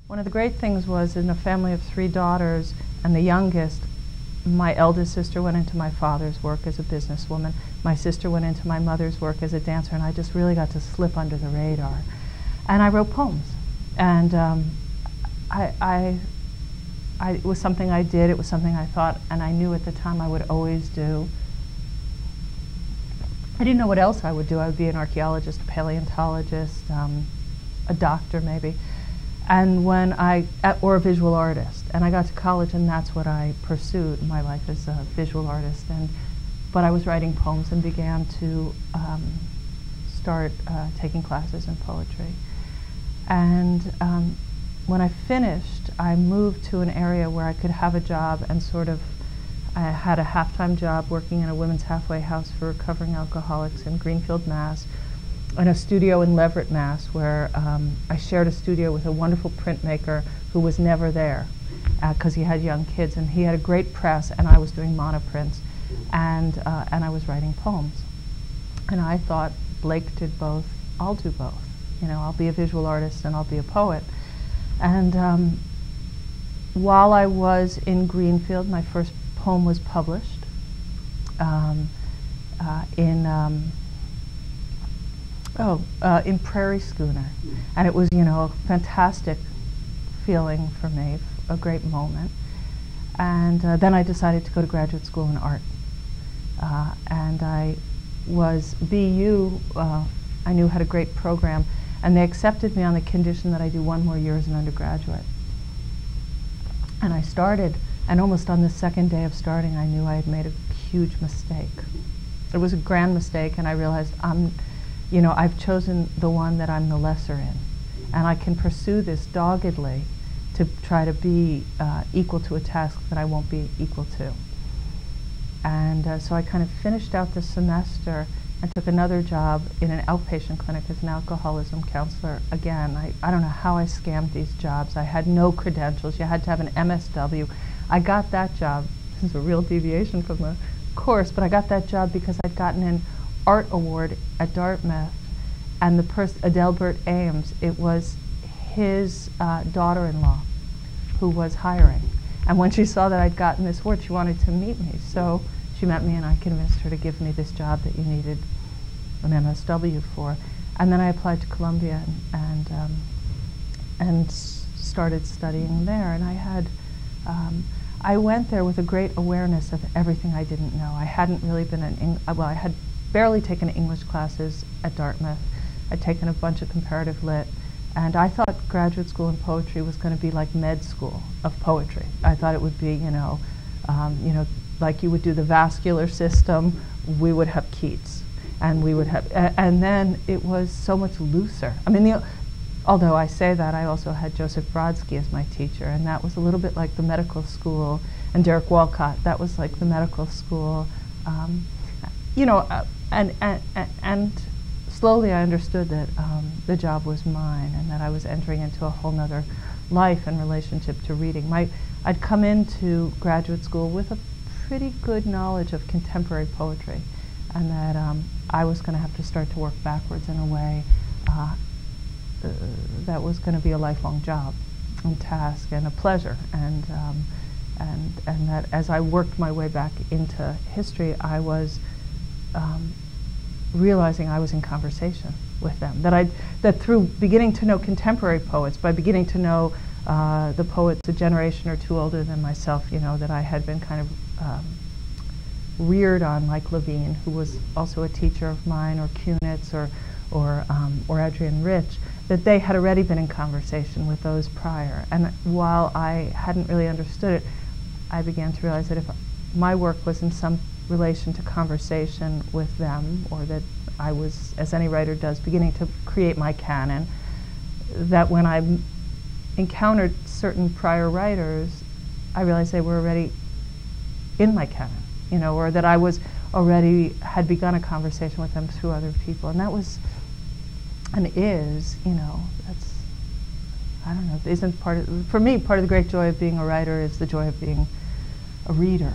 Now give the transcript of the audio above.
One of the great things was in a family of 3 daughters, and the youngest, my eldest sister went into my father's work as a businesswoman. My sister went into my mother's work as a dancer, and I just really got to slip under the radar. And I wrote poems. And it was something I did, it was something I thought, and I knew at the time I would always do. I didn't know what else I would do. I would be an archaeologist, a paleontologist, a doctor maybe. And when or a visual artist. And I got to college and that's what I pursued, my life as a visual artist. But I was writing poems and began to start taking classes in poetry. And when I finished, I moved to an area where I could have a job and I had a half-time job working in a women's halfway house for recovering alcoholics in Greenfield, Mass, and a studio in Leverett, Mass, where I shared a studio with a wonderful printmaker who was never there because he had young kids, and he had a great press, and I was doing monoprints, and I was writing poems. And I thought, Blake did both, I'll do both. You know, I'll be a visual artist and I'll be a poet. And while I was in Greenfield, my first poem was published in Prairie Schooner, and it was, you know, a fantastic feeling for me, a great moment. And then I decided to go to graduate school in art, and I was BU. I knew had a great program, and they accepted me on the condition that I do 1 more year as an undergraduate. And I started, and almost on the second day of starting, I knew I had made a huge mistake. It was a grand mistake, and I realized I've chosen the one that I'm the lesser in, and I can pursue this doggedly to try to be equal to a task that I won't be equal to. And so I kind of finished out the semester and took another job in an outpatient clinic as an alcoholism counselor. Again, I don't know how I scammed these jobs. I had no credentials. You had to have an MSW. I got that job. This is a real deviation from the course, but I got that job because I'd gotten an art award at Dartmouth, and the person, Adelbert Ames, it was his daughter-in-law who was hiring. And when she saw that I'd gotten this award, she wanted to meet me. So she met me, and I convinced her to give me this job that you needed an MSW for. And then I applied to Columbia and started studying there. And I went there with a great awareness of everything I didn't know. I hadn't really been I had barely taken English classes at Dartmouth. I'd taken a bunch of comparative lit, and I thought graduate school in poetry was going to be like med school of poetry. I thought it would be, like you would do the vascular system, we would have Keats, and we would have, and then it was so much looser. I mean, although I say that, I also had Joseph Brodsky as my teacher, and that was a little bit like the medical school, and Derek Walcott, that was like the medical school. And slowly I understood that the job was mine, and that I was entering into a whole nother life in relationship to reading. I'd come into graduate school with a pretty good knowledge of contemporary poetry, and that I was going to have to start to work backwards in a way that was going to be a lifelong job and task and a pleasure, and that as I worked my way back into history, I was realizing I was in conversation with them, that through beginning to know contemporary poets, by beginning to know the poets a generation or two older than myself, that I had been kind of reared on, like Levine, who was also a teacher of mine, or Kunitz, or Adrienne Rich, that they had already been in conversation with those prior. And while I hadn't really understood it, I began to realize that if my work was in some relation to conversation with them, or that I was, as any writer does, beginning to create my canon, that when I encountered certain prior writers, I realized they were already in my canon, or that I was already had begun a conversation with them through other people. And that was, and is, that's, I don't know, for me, part of the great joy of being a writer is the joy of being a reader.